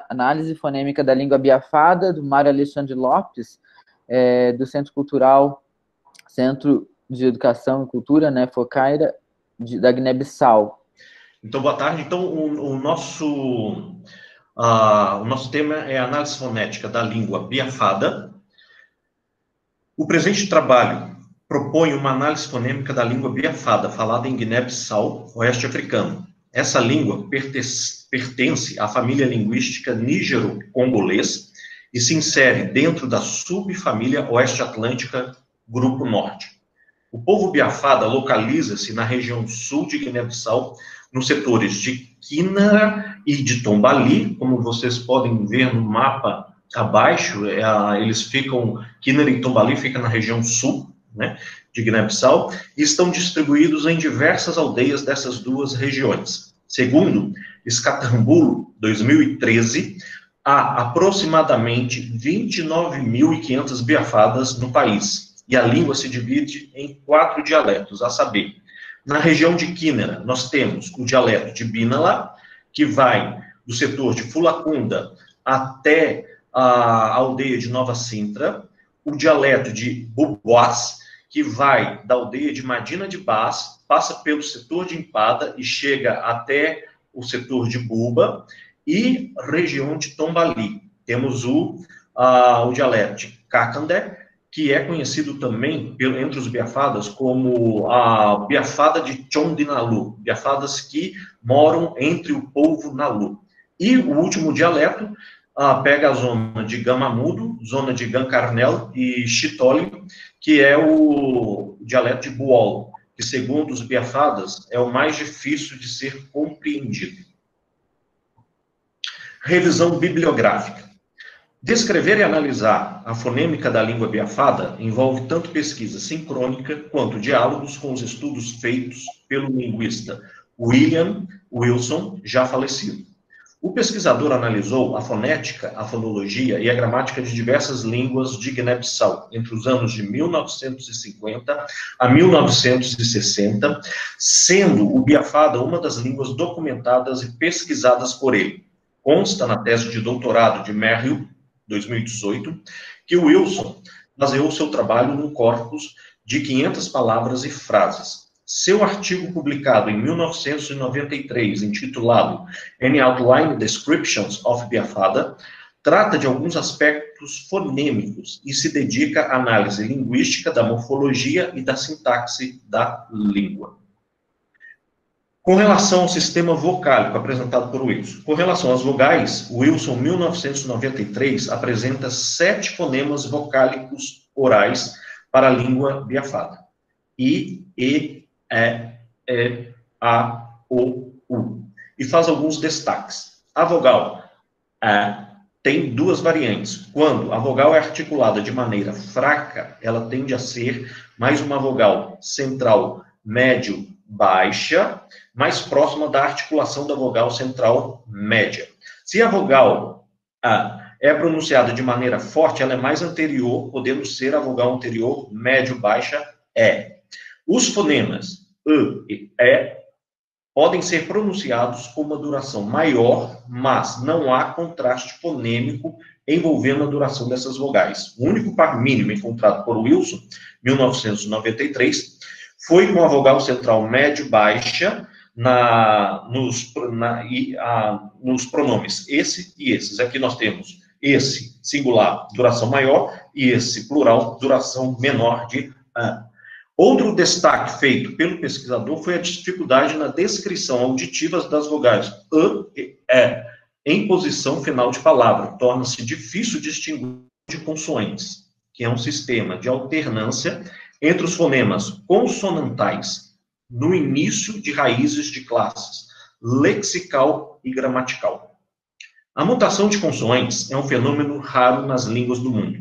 Análise fonêmica da língua biafada, do Mário Alexandre Lopes, do Centro Cultural, Centro de Educação e Cultura, né, Focaira, da Guiné-Bissau. Então, boa tarde. Então, o nosso tema é a análise fonética da língua biafada. O presente trabalho propõe uma análise fonêmica da língua biafada, falada em Guiné-Bissau, oeste africano. Essa língua pertence à família linguística nígero-congolês e se insere dentro da subfamília oeste atlântica, grupo norte. O povo biafada localiza-se na região sul de Guiné-Bissau, nos setores de Quinara e de Tombali, como vocês podem ver no mapa abaixo, Quinara e Tombali ficam na região sul, né, de Guiné-Bissau, e estão distribuídos em diversas aldeias dessas duas regiões. Segundo Escatambulo, 2013, há aproximadamente 29.500 biafadas no país, e a língua se divide em 4 dialetos, a saber, na região de Quinara, nós temos o dialeto de Binala, que vai do setor de Fulacunda até a aldeia de Nova Sintra, o dialeto de Buboás, que vai da aldeia de Madina de Bás, passa pelo setor de Empada e chega até o setor de Buba, e região de Tombali. Temos o dialeto de Cacandé, que é conhecido também entre os biafadas como a biafada de Chondinalu, biafadas que moram entre o povo Nalu. E o último dialeto pega a zona de Gamamudo, zona de Gancarnel e Chitole, que é o dialeto de Buol, que segundo os biafadas é o mais difícil de ser compreendido. Revisão bibliográfica. Descrever e analisar a fonêmica da língua biafada envolve tanto pesquisa sincrônica quanto diálogos com os estudos feitos pelo linguista William Wilson, já falecido. O pesquisador analisou a fonética, a fonologia e a gramática de diversas línguas de Guiné-Bissau entre os anos de 1950 a 1960, sendo o biafada uma das línguas documentadas e pesquisadas por ele. Consta na tese de doutorado de Merrill, 2018, que o Wilson baseou seu trabalho num corpus de 500 palavras e frases. Seu artigo publicado em 1993, intitulado Any Outline Descriptions of Biafada, trata de alguns aspectos fonêmicos e se dedica à análise linguística da morfologia e da sintaxe da língua. Com relação ao sistema vocálico apresentado por Wilson. Com relação às vogais, Wilson, 1993, apresenta 7 fonemas vocálicos orais para a língua biafada. I, E, A, O, U. E faz alguns destaques. A vogal tem 2 variantes. Quando a vogal é articulada de maneira fraca, ela tende a ser mais uma vogal central médio baixa, mais próxima da articulação da vogal central média. Se a vogal é pronunciada de maneira forte, ela é mais anterior, podendo ser a vogal anterior médio-baixa E. Os fonemas E podem ser pronunciados com uma duração maior, mas não há contraste fonêmico envolvendo a duração dessas vogais. O único par mínimo encontrado por Wilson, 1993, foi com a vogal central médio-baixa nos pronomes esse e esses. Aqui nós temos esse singular, duração maior, e esse plural, duração menor de an. Outro destaque feito pelo pesquisador foi a dificuldade na descrição auditiva das vogais e em posição final de palavra. Torna-se difícil distinguir de consoantes, que é um sistema de alternância entre os fonemas consonantais no início de raízes de classes lexical e gramatical. A mutação de consoantes é um fenômeno raro nas línguas do mundo,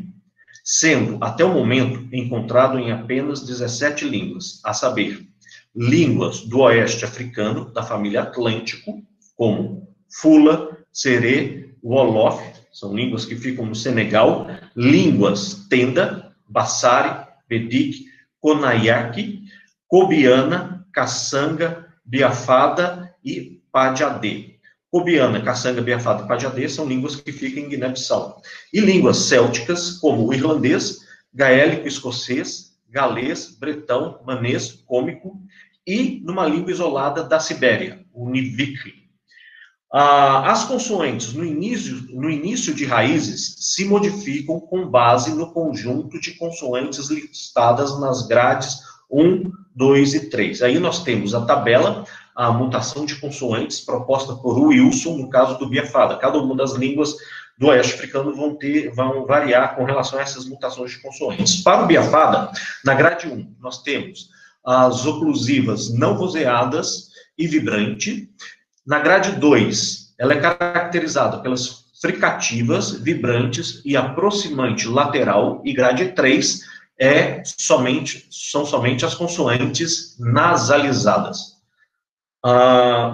sendo, até o momento, encontrado em apenas 17 línguas, a saber, línguas do oeste africano, da família Atlântico, como Fula, Serê, Wolof, são línguas que ficam no Senegal, línguas Tenda, Bassari, Bedik, Konayaki, Kobiana, Kassanga, Biafada e Padiadê. Cobiana, caçanga, biafada e pajadê são línguas que ficam em Guiné-Bissau. E línguas célticas, como o irlandês, gaélico, escocês, galês, bretão, manês, cômico, e numa língua isolada da Sibéria, o Nivik. As consoantes no início de raízes se modificam com base no conjunto de consoantes listadas nas grades 1, 2 e 3. Aí nós temos a tabela, a mutação de consoantes proposta por Wilson, no caso do biafada. Cada uma das línguas do oeste africano vão variar com relação a essas mutações de consoantes. Para o biafada, na grade 1, nós temos as oclusivas não vozeadas e vibrante. Na grade 2, ela é caracterizada pelas fricativas, vibrantes e aproximante lateral, e grade 3 são somente as consoantes nasalizadas.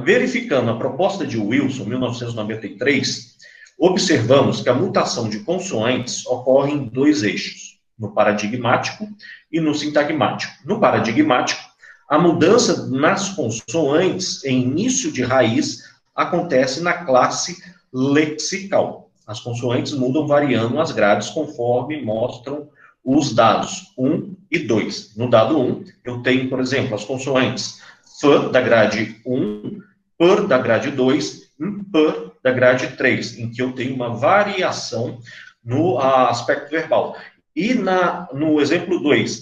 Verificando a proposta de Wilson, 1993, observamos que a mutação de consoantes ocorre em 2 eixos, no paradigmático e no sintagmático. No paradigmático, a mudança nas consoantes em início de raiz acontece na classe lexical. As consoantes mudam variando as grades conforme mostram os dados 1 e 2. No dado 1, eu tenho, por exemplo, as consoantes F da grade 1, PER da grade 2 e PER da grade 3, em que eu tenho uma variação no aspecto verbal. E no exemplo 2,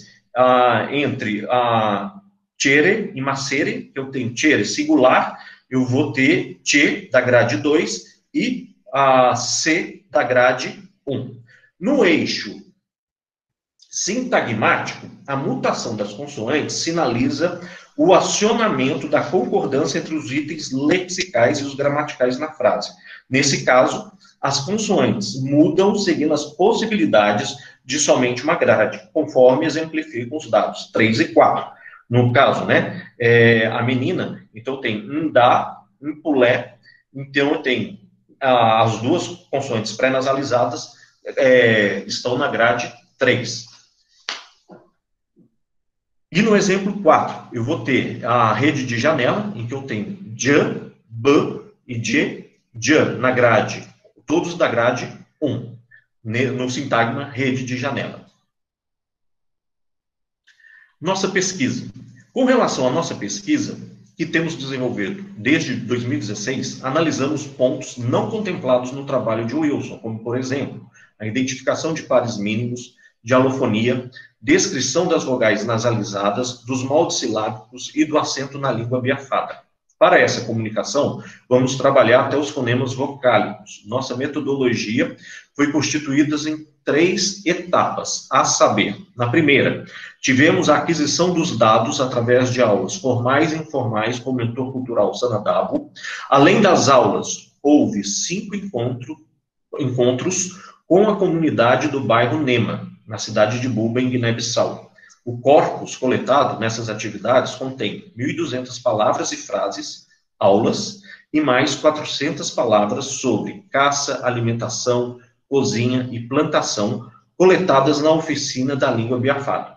entre chere e macere, eu tenho chere singular, eu vou ter che da grade 2 e C da grade 1. No eixo sintagmático, a mutação das consoantes sinaliza o acionamento da concordância entre os itens lexicais e os gramaticais na frase. Nesse caso, as consoantes mudam seguindo as possibilidades de somente uma grade, conforme exemplificam os dados 3 e 4. No caso, né, a menina, então tem ndá, pulé, então eu tenho as duas consoantes pré-nasalizadas estão na grade 3. E no exemplo 4, eu vou ter a rede de janela, em que eu tenho j, b e j, na grade, todos da grade 1, no sintagma rede de janela. Nossa pesquisa. Com relação à nossa pesquisa, que temos desenvolvido desde 2016, analisamos pontos não contemplados no trabalho de Wilson, como, por exemplo, a identificação de pares mínimos, de alofonia, descrição das vogais nasalizadas, dos moldes silábicos e do acento na língua biafada. Para essa comunicação, vamos trabalhar até os fonemas vocálicos. Nossa metodologia foi constituída em 3 etapas, a saber, na primeira, tivemos a aquisição dos dados através de aulas formais e informais com o mentor cultural Sanadabo. Além das aulas, houve 5 encontros com a comunidade do bairro Nema, na cidade de Buba, em Guiné-Bissau. O corpus coletado nessas atividades contém 1.200 palavras e frases, aulas, e mais 400 palavras sobre caça, alimentação, cozinha e plantação, coletadas na oficina da língua biafada.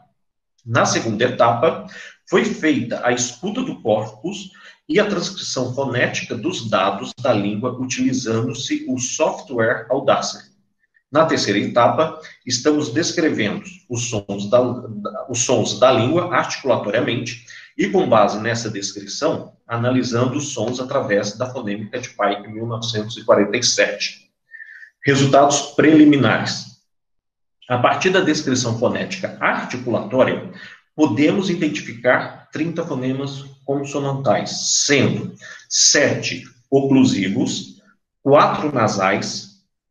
Na segunda etapa, foi feita a escuta do corpus e a transcrição fonética dos dados da língua utilizando-se o software Audacity. Na terceira etapa, estamos descrevendo os sons da língua articulatoriamente e, com base nessa descrição, analisando os sons através da fonêmica de Pike, 1947. Resultados preliminares. A partir da descrição fonética articulatória, podemos identificar 30 fonemas consonantais, sendo 7 oclusivos, 4 nasais,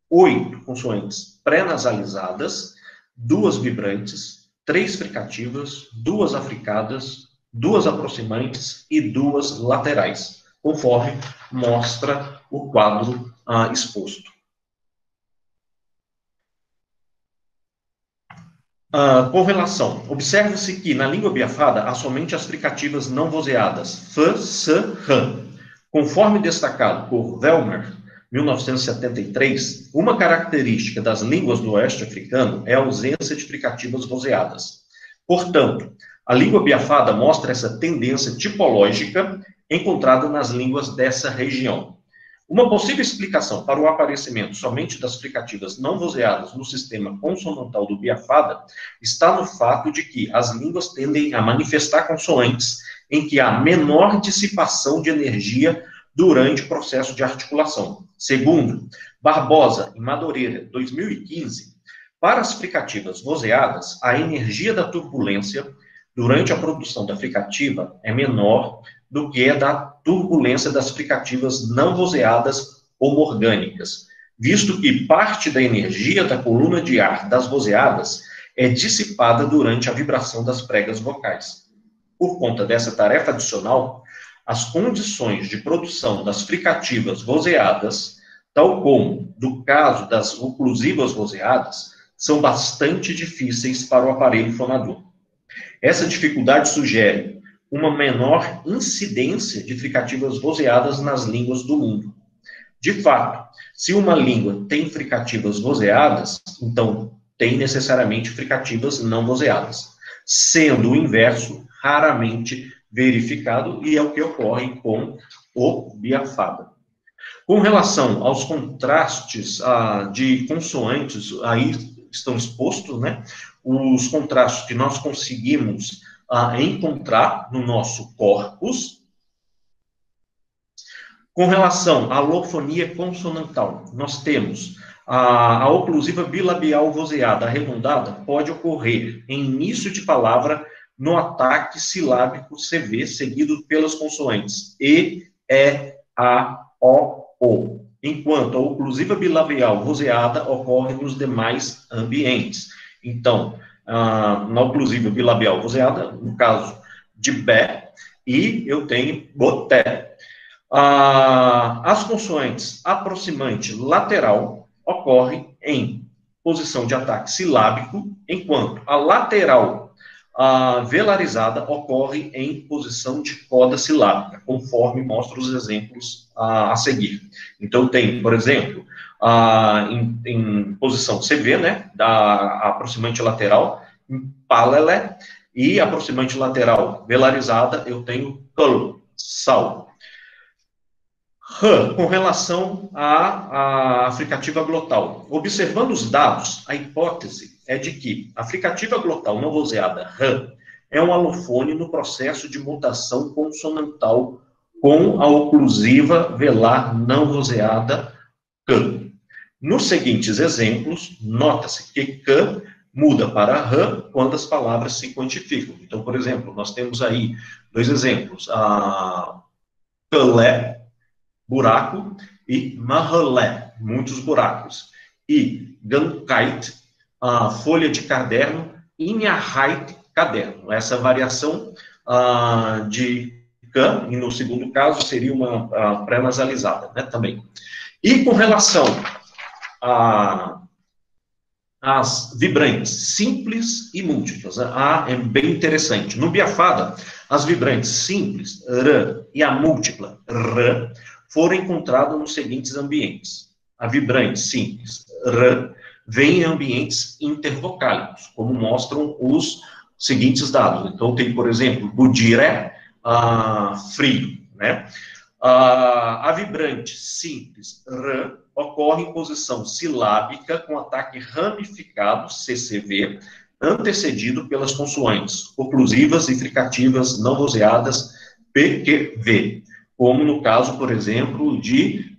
8 consoantes pré-nasalizadas, 2 vibrantes, 3 fricativas, 2 africadas, 2 aproximantes e 2 laterais, conforme mostra o quadro exposto. Com relação, observe-se que na língua biafada há somente as fricativas não vozeadas, f, s, r. Conforme destacado por Velmer, 1973, uma característica das línguas do oeste africano é a ausência de fricativas vozeadas. Portanto, a língua biafada mostra essa tendência tipológica encontrada nas línguas dessa região. Uma possível explicação para o aparecimento somente das fricativas não vozeadas no sistema consonantal do Biafada está no fato de que as línguas tendem a manifestar consoantes em que há menor dissipação de energia durante o processo de articulação. Segundo Barbosa e Madureira, 2015, para as fricativas vozeadas, a energia da turbulência durante a produção da fricativa é menor do que a da turbulência das fricativas não vozeadas homorgânicas, visto que parte da energia da coluna de ar das vozeadas é dissipada durante a vibração das pregas vocais. Por conta dessa tarefa adicional, as condições de produção das fricativas vozeadas, tal como do caso das oclusivas vozeadas, são bastante difíceis para o aparelho fonador. Essa dificuldade sugere uma menor incidência de fricativas vozeadas nas línguas do mundo. De fato, se uma língua tem fricativas vozeadas, então tem necessariamente fricativas não vozeadas, sendo o inverso raramente verificado, e é o que ocorre com o Biafada. Com relação aos contrastes de consoantes, aí estão expostos, né, os contrastes que nós conseguimos encontrar no nosso corpus. Com relação à alofonia consonantal, nós temos a oclusiva bilabial vozeada arredondada pode ocorrer em início de palavra no ataque silábico CV, seguido pelas consoantes E, A, O, enquanto a oclusiva bilabial vozeada ocorre nos demais ambientes. Então, na oclusiva bilabial vozeada, no caso de bé, e eu tenho boté. As consoantes aproximante lateral ocorrem em posição de ataque silábico, enquanto a lateral velarizada ocorre em posição de coda silábica, conforme mostro os exemplos a seguir. Então, tem, por exemplo, em posição CV, né, da aproximante lateral, palele, e aproximante lateral velarizada, eu tenho colo, sal. Com relação à fricativa glotal. Observando os dados, a hipótese é de que a fricativa glotal não vozeada é um alofone no processo de mutação consonantal com a oclusiva velar não vozeada c. Nos seguintes exemplos, nota-se que c muda para quando as palavras se quantificam. Então, por exemplo, nós temos aí dois exemplos. Calé, buraco, e mahalé, muitos buracos. E gankait, folha de caderno, inhahait, caderno. Essa variação de can, e no segundo caso seria uma pré-nasalizada, né, também. E com relação às vibrantes simples e múltiplas, é bem interessante. No Biafada, as vibrantes simples, r, e a múltipla, r, foram encontradas nos seguintes ambientes. A vibrante simples, r, vem em ambientes intervocálicos, como mostram os seguintes dados. Então, tem, por exemplo, budire, frio, né? A vibrante simples, r, ocorre em posição silábica com ataque ramificado, CCV, antecedido pelas consoantes oclusivas e fricativas não vozeadas, PQV, como no caso, por exemplo,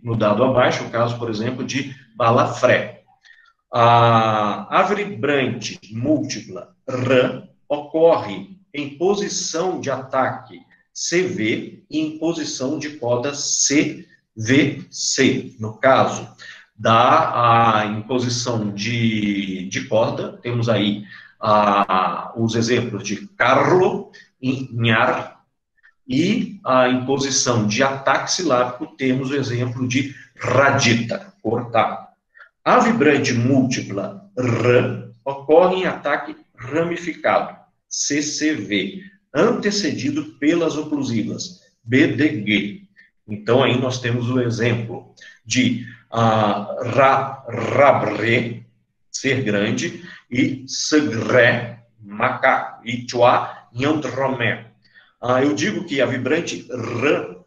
no dado abaixo, o caso, por exemplo, de balafré. A vibrante múltipla, r, ocorre em posição de ataque CV e em posição de coda CVC. No caso da imposição de corda, temos aí os exemplos de carro e nhar, e a imposição de ataque silábico, temos o exemplo de radita, cortar. A vibrante múltipla r ocorre em ataque ramificado, CCV, antecedido pelas oclusivas, BDG. Então, aí nós temos o exemplo de rabre, ser grande, e segre, macaco, e tua, nhondromé. Eu digo que a vibrante r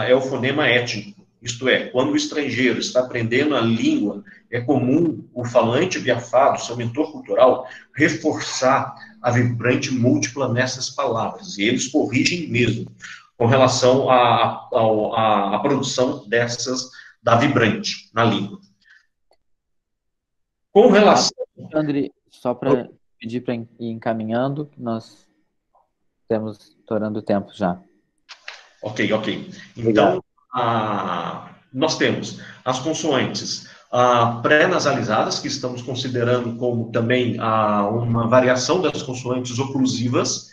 é o fonema étnico, isto é, quando o estrangeiro está aprendendo a língua, é comum o falante biafado, seu mentor cultural, reforçar a vibrante múltipla nessas palavras, e eles corrigem mesmo com relação à produção da vibrante na língua. Com relação... Alexandre, só para pedir para ir encaminhando, que nós estamos estourando o tempo já. Ok. Então, nós temos as consoantes pré-nasalizadas, que estamos considerando como também uma variação das consoantes oclusivas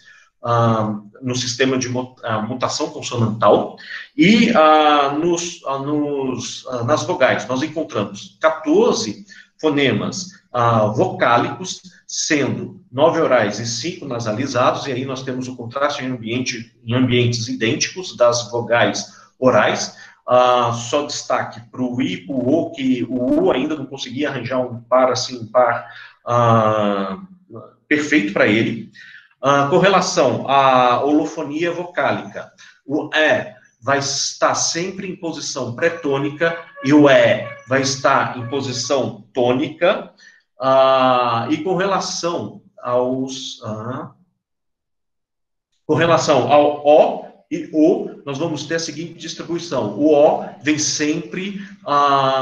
no sistema de mutação consonantal, e nas vogais nós encontramos 14 fonemas vocálicos, sendo 9 orais e 5 nasalizados, e aí nós temos o contraste em ambientes idênticos das vogais orais. Só destaque para o I e para o O, que o U ainda não conseguia arranjar um par perfeito para ele. Com relação à holofonia vocálica, o E vai estar sempre em posição pré-tônica e o E vai estar em posição tônica. E com relação ao O e O, nós vamos ter a seguinte distribuição. O O vem sempre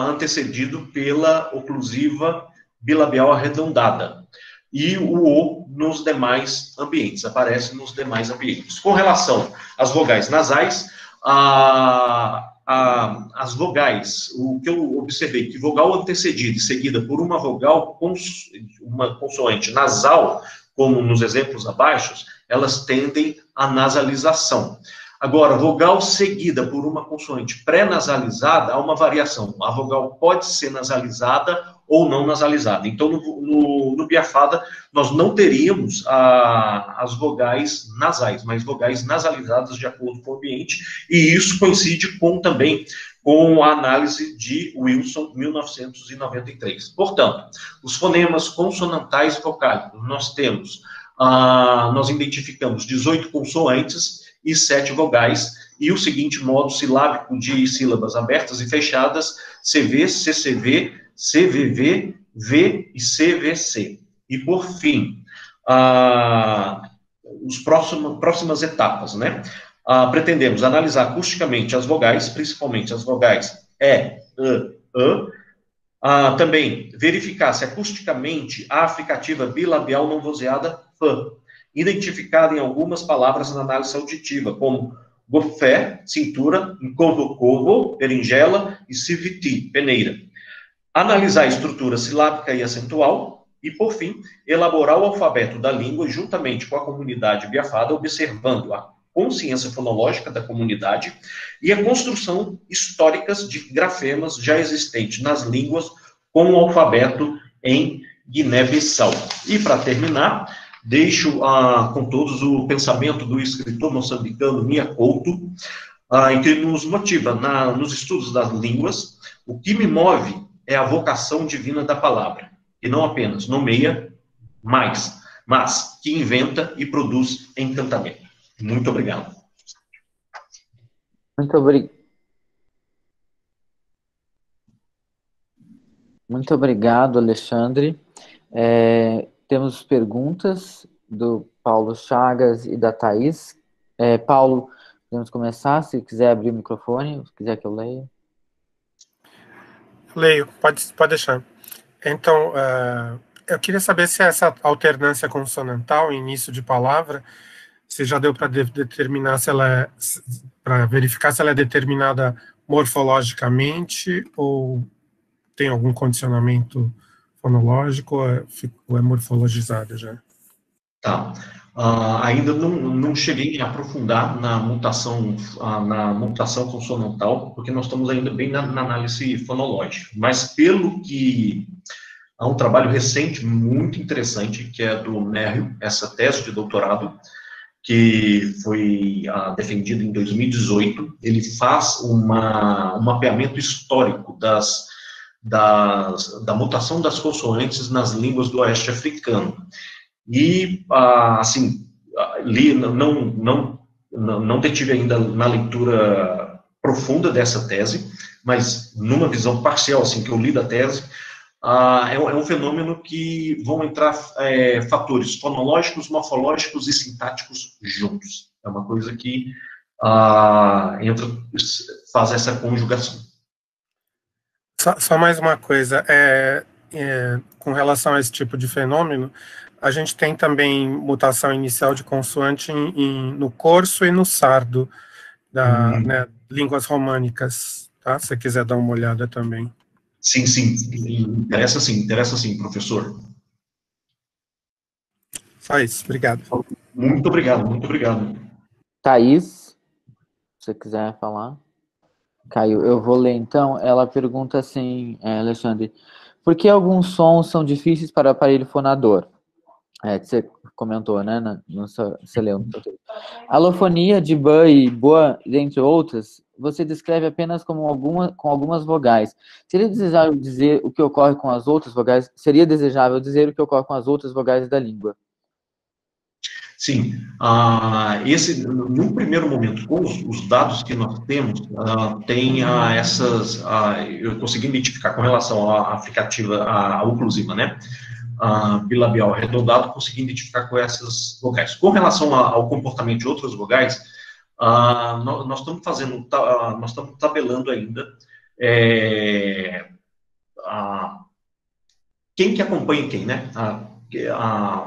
antecedido pela oclusiva bilabial arredondada. E o O nos demais ambientes, aparece nos demais ambientes. Com relação às vogais nasais, as vogais, o que eu observei, que vogal antecedida e seguida por uma vogal, uma consoante nasal, como nos exemplos abaixo, elas tendem à nasalização. Agora, vogal seguida por uma consoante pré-nasalizada, há uma variação. A vogal pode ser nasalizada ou não nasalizada. Então, no biafada, nós não teríamos as vogais nasais, mas vogais nasalizadas de acordo com o ambiente, e isso coincide também com a análise de Wilson, 1993. Portanto, os fonemas consonantais vocálicos, nós identificamos 18 consoantes e 7 vogais, e o seguinte modo silábico de sílabas abertas e fechadas: CV, CCV, CVV, V e CVC. E, por fim, as próximas etapas, né? Pretendemos analisar acusticamente as vogais, principalmente as vogais E, também verificar se acusticamente a fricativa bilabial não vozeada F, identificada em algumas palavras na análise auditiva, como gofé, cintura, encovo, berinjela e civiti, peneira. Analisar a estrutura silábica e acentual e, por fim, elaborar o alfabeto da língua juntamente com a comunidade biafada, observando a consciência fonológica da comunidade e a construção históricas de grafemas já existentes nas línguas com o alfabeto em Guiné-Bissau. E, para terminar, deixo com todos o pensamento do escritor moçambicano Mia Couto, em que nos motiva nos estudos das línguas: o que me move é a vocação divina da palavra, que não apenas nomeia, mas que inventa e produz encantamento. Muito obrigado. Muito obrigado, Alexandre. Temos perguntas do Paulo Chagas e da Thaís. Paulo, podemos começar? Se quiser abrir o microfone, se quiser que eu leia. Leio, pode deixar. Então, eu queria saber se essa alternância consonantal, início de palavra, se já deu para determinar se ela para verificar se ela é determinada morfologicamente ou tem algum condicionamento fonológico ou é morfologizada já? Tá. Ainda não cheguei a aprofundar na mutação consonantal, porque nós estamos ainda bem na análise fonológica. Mas pelo que há um trabalho recente muito interessante, que é do Merrill, essa tese de doutorado, que foi defendida em 2018. Ele faz um mapeamento histórico da mutação das consoantes nas línguas do oeste africano. E, assim, li, não detive ainda na leitura profunda dessa tese, mas numa visão parcial, assim, que eu li da tese, é um fenômeno que vão entrar fatores fonológicos, morfológicos e sintáticos juntos. É uma coisa que faz essa conjugação. Só mais uma coisa, com relação a esse tipo de fenômeno, a gente tem também mutação inicial de consoante no corso e no sardo, né, línguas românicas, tá? Se você quiser dar uma olhada também. Sim, interessa sim, professor. Só isso, obrigado. Muito obrigado, muito obrigado. Thaís, se você quiser falar. Caio, eu vou ler então. Ela pergunta assim, Alexandre, por que alguns sons são difíceis para o aparelho fonador? Que você comentou, né? Você leu. Alofonia de ban e boa, dentre outras, você descreve apenas com algumas vogais. Seria desejável dizer o que ocorre com as outras vogais? Seria desejável dizer o que ocorre com as outras vogais da língua? Sim, num primeiro momento, com os dados que nós temos, tem eu consegui identificar com relação à fricativa, à oclusiva, né? Bilabial arredondado, consegui identificar com essas vogais. Com relação ao comportamento de outras vogais, nós estamos tabelando ainda quem que acompanha quem, né?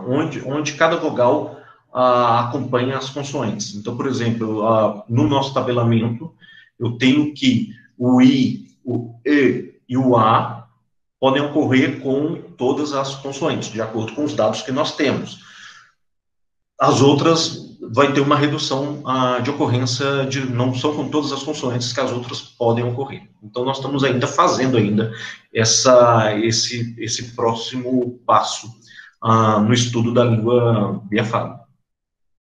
Onde cada vogal acompanha as consoantes. Então, por exemplo, no nosso tabelamento, eu tenho que o I, o E e o A podem ocorrer com todas as consoantes, de acordo com os dados que nós temos. As outras vai ter uma redução de ocorrência, não são com todas as consoantes que as outras podem ocorrer. Então, nós estamos fazendo esse próximo passo no estudo da língua biafada.